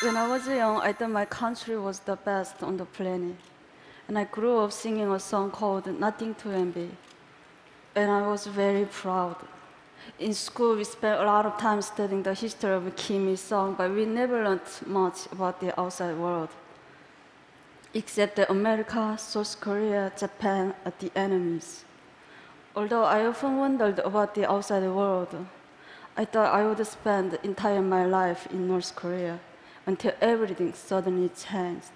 When I was young, I thought my country was the best on the planet. And I grew up singing a song called Nothing to Envy. And I was very proud. In school, we spent a lot of time studying the history of Kim Il-sung, but we never learned much about the outside world. Except that America, South Korea, Japan are the enemies. Although I often wondered about the outside world, I thought I would spend the entire my life in North Korea until everything suddenly changed.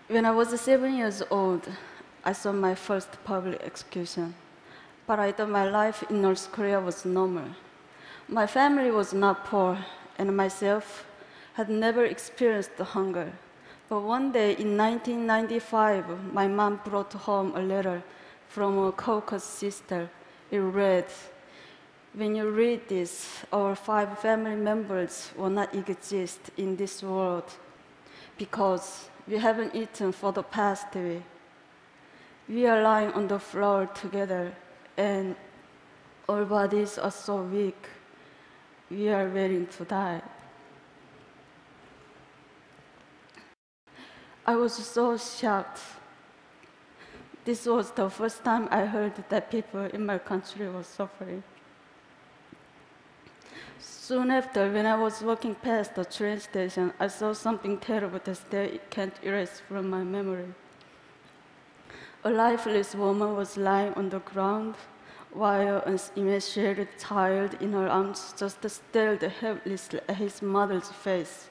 When I was 7 years old, I saw my first public execution. But I thought my life in North Korea was normal. My family was not poor, and myself had never experienced hunger. But one day in 1995, my mom brought home a letter from a Caucasus sister. It read, "When you read this, our 5 family members will not exist in this world because we haven't eaten for the past week. We are lying on the floor together, and our bodies are so weak. We are waiting to die." I was so shocked. This was the first time I heard that people in my country were suffering. Soon after, when I was walking past the train station, I saw something terrible that still can't erase from my memory. A lifeless woman was lying on the ground, while an emaciated child in her arms just stared helplessly at his mother's face.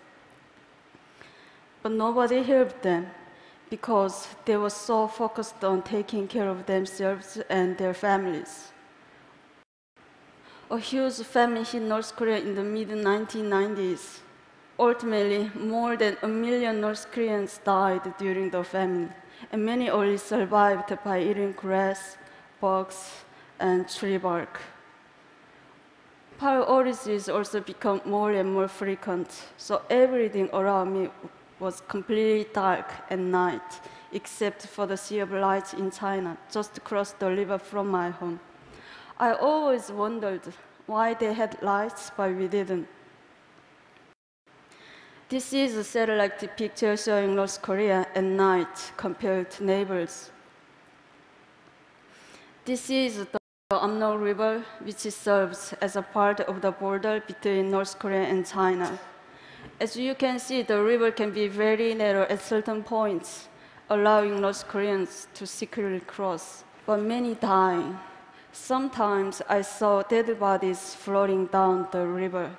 But nobody helped them because they were so focused on taking care of themselves and their families. A huge famine hit North Korea in the mid-1990s. Ultimately, more than 1 million North Koreans died during the famine, and many only survived by eating grass, bugs, and tree bark. Power outages also become more and more frequent, so everything around me was completely dark at night, except for the sea of lights in China, just across the river from my home. I always wondered why they had lights, but we didn't. This is a satellite picture showing North Korea at night compared to neighbors. This is the Amno River, which serves as a part of the border between North Korea and China. As you can see, the river can be very narrow at certain points, allowing North Koreans to secretly cross, but many dying. Sometimes I saw dead bodies floating down the river.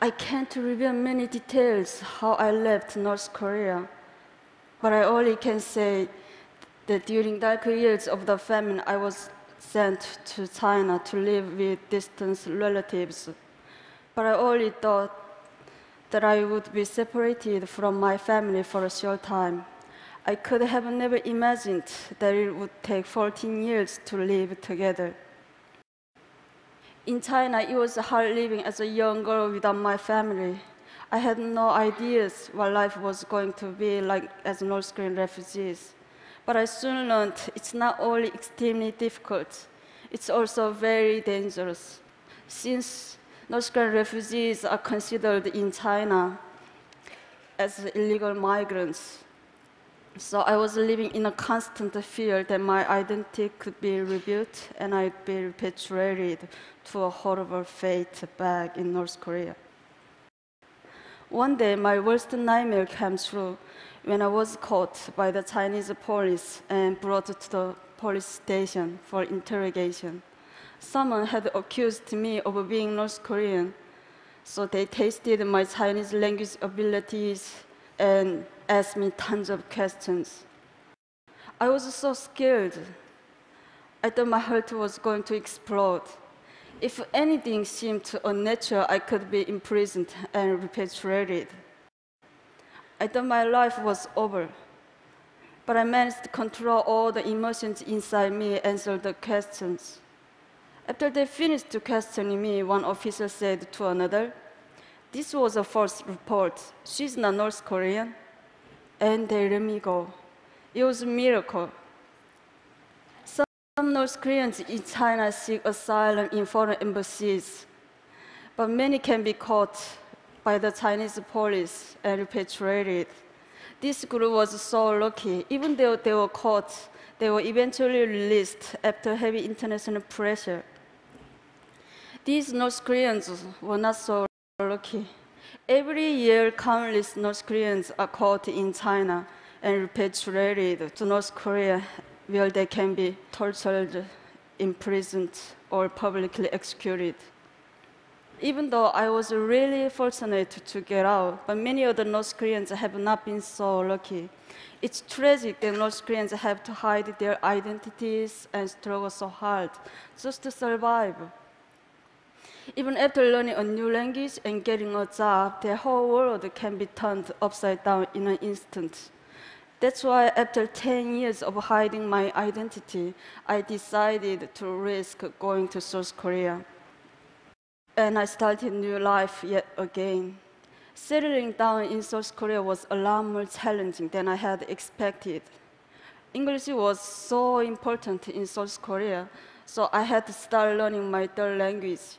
I can't reveal many details how I left North Korea, but I only can say that during dark years of the famine, I was sent to China to live with distant relatives. But I only thought that I would be separated from my family for a short time. I could have never imagined that it would take 14 years to live together. In China, it was hard living as a young girl without my family. I had no ideas what life was going to be like as North Korean refugees. But I soon learned it's not only extremely difficult, it's also very dangerous. Since North Korean refugees are considered in China as illegal migrants, so I was living in a constant fear that my identity could be rebuilt and I'd be repatriated to a horrible fate back in North Korea. One day, my worst nightmare came true when I was caught by the Chinese police and brought to the police station for interrogation. Someone had accused me of being North Korean, so they tested my Chinese language abilities and asked me tons of questions. I was so scared. I thought my heart was going to explode. If anything seemed unnatural, I could be imprisoned and repatriated. I thought my life was over, but I managed to control all the emotions inside me and answer the questions. After they finished questioning me, one officer said to another, "This was a false report. She's not North Korean." And they let me go. It was a miracle. Some North Koreans in China seek asylum in foreign embassies, but many can be caught by the Chinese police and repatriated. This group was so lucky. Even though they were caught, they were eventually released after heavy international pressure. These North Koreans were not so lucky. Every year, countless North Koreans are caught in China and repatriated to North Korea, where they can be tortured, imprisoned, or publicly executed. Even though I was really fortunate to get out, but many other North Koreans have not been so lucky. It's tragic that North Koreans have to hide their identities and struggle so hard just to survive. Even after learning a new language and getting a job, their whole world can be turned upside down in an instant. That's why after 10 years of hiding my identity, I decided to risk going to South Korea. And I started new life yet again. Settling down in South Korea was a lot more challenging than I had expected. English was so important in South Korea, so I had to start learning my third language.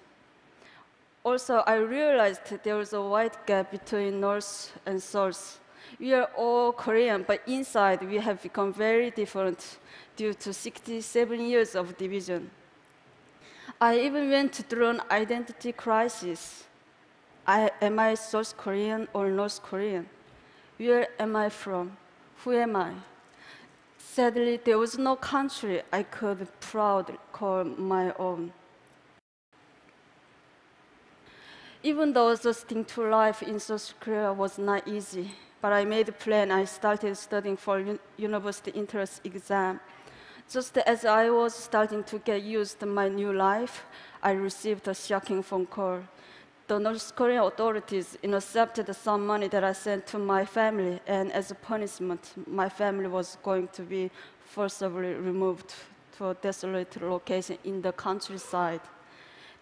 Also, I realized there was a wide gap between North and South. We are all Korean, but inside we have become very different due to 67 years of division. I even went through an identity crisis. Am I South Korean or North Korean? Where am I from? Who am I? Sadly, there was no country I could proudly call my own. Even though adjusting to life in South Korea was not easy, but I made a plan. I started studying for university entrance exam. Just as I was starting to get used to my new life, I received a shocking phone call. The North Korean authorities intercepted some money that I sent to my family, and as a punishment, my family was going to be forcibly removed to a desolate location in the countryside.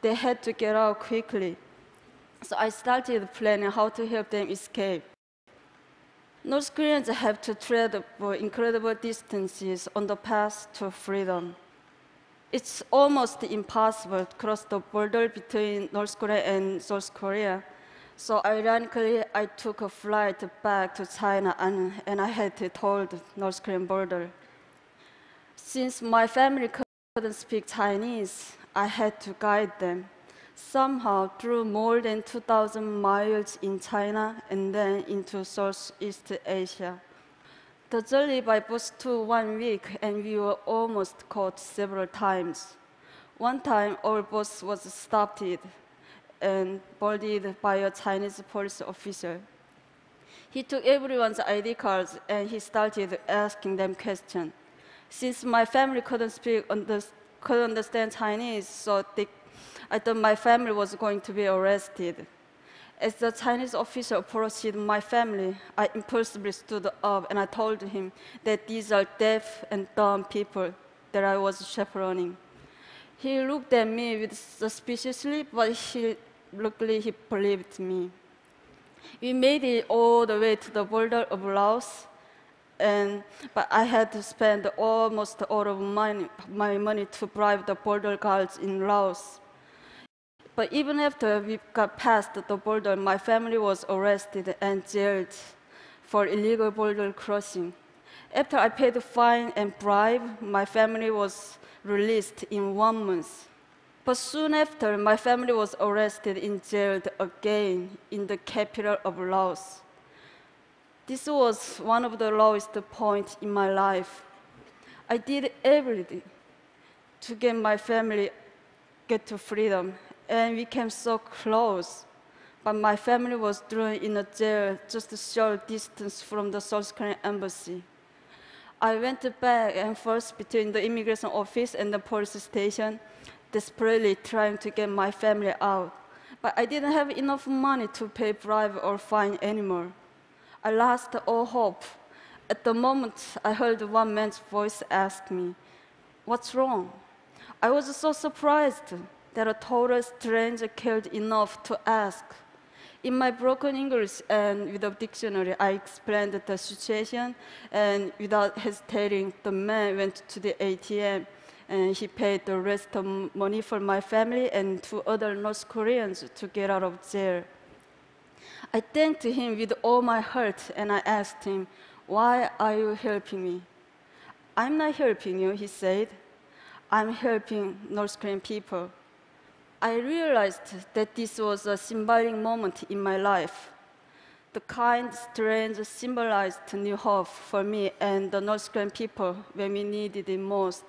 They had to get out quickly, so I started planning how to help them escape. North Koreans have to tread for incredible distances on the path to freedom. It's almost impossible to cross the border between North Korea and South Korea. So ironically, I took a flight back to China and I had to toll the North Korean border. Since my family couldn't speak Chinese, I had to guide them. Somehow, through more than 2,000 miles in China and then into Southeast Asia. The journey by bus took 1 week, and we were almost caught several times. One time, our bus was stopped and boarded by a Chinese police officer. He took everyone's ID cards and he started asking them questions. Since my family couldn't understand Chinese, so I thought my family was going to be arrested. As the Chinese officer approached my family, I impulsively stood up and I told him that these are deaf and dumb people that I was chaperoning. He looked at me with suspiciously, but luckily he believed me. We made it all the way to the border of Laos, but I had to spend almost all of my money to bribe the border guards in Laos. But even after we got past the border, my family was arrested and jailed for illegal border crossing. After I paid the fine and bribe, my family was released in 1 month. But soon after, my family was arrested and jailed again in the capital of Laos. This was one of the lowest points in my life. I did everything to get my family to freedom, and we came so close. But my family was thrown in a jail just a short distance from the South Korean embassy. I went back and forth between the immigration office and the police station, desperately trying to get my family out. But I didn't have enough money to pay bribe or fine anymore. I lost all hope. At the moment, I heard one man's voice ask me, "What's wrong?" I was so surprised that a total stranger cared enough to ask. In my broken English and with a dictionary, I explained the situation, and without hesitating, the man went to the ATM and he paid the rest of money for my family and 2 other North Koreans to get out of jail. I thanked him with all my heart, and I asked him, "Why are you helping me?" "I'm not helping you," he said. "I'm helping North Korean people." I realized that this was a symbolic moment in my life. The kind stranger symbolized new hope for me and the North Korean people when we needed it most.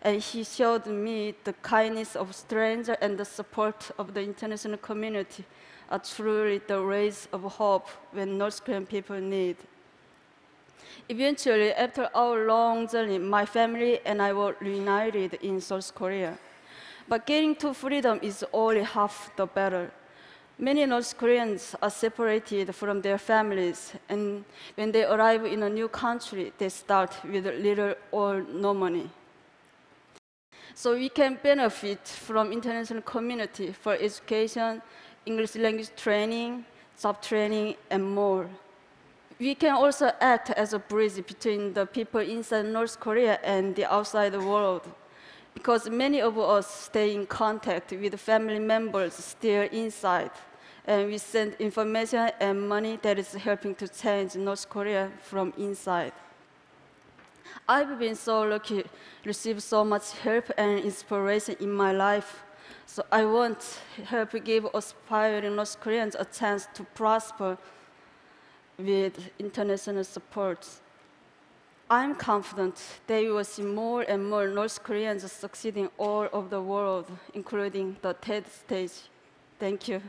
And he showed me the kindness of strangers and the support of the international community are truly the rays of hope when North Korean people need. Eventually, after our long journey, my family and I were reunited in South Korea. But getting to freedom is only half the battle. Many North Koreans are separated from their families, and when they arrive in a new country, they start with little or no money. So we can benefit from international community for education, English language training, job training, and more. We can also act as a bridge between the people inside North Korea and the outside world, because many of us stay in contact with family members still inside, and we send information and money that is helping to change North Korea from inside. I've been so lucky to receive so much help and inspiration in my life, so I want to help give aspiring North Koreans a chance to prosper with international support. I'm confident that we will see more and more North Koreans succeeding all over the world, including the TED stage. Thank you.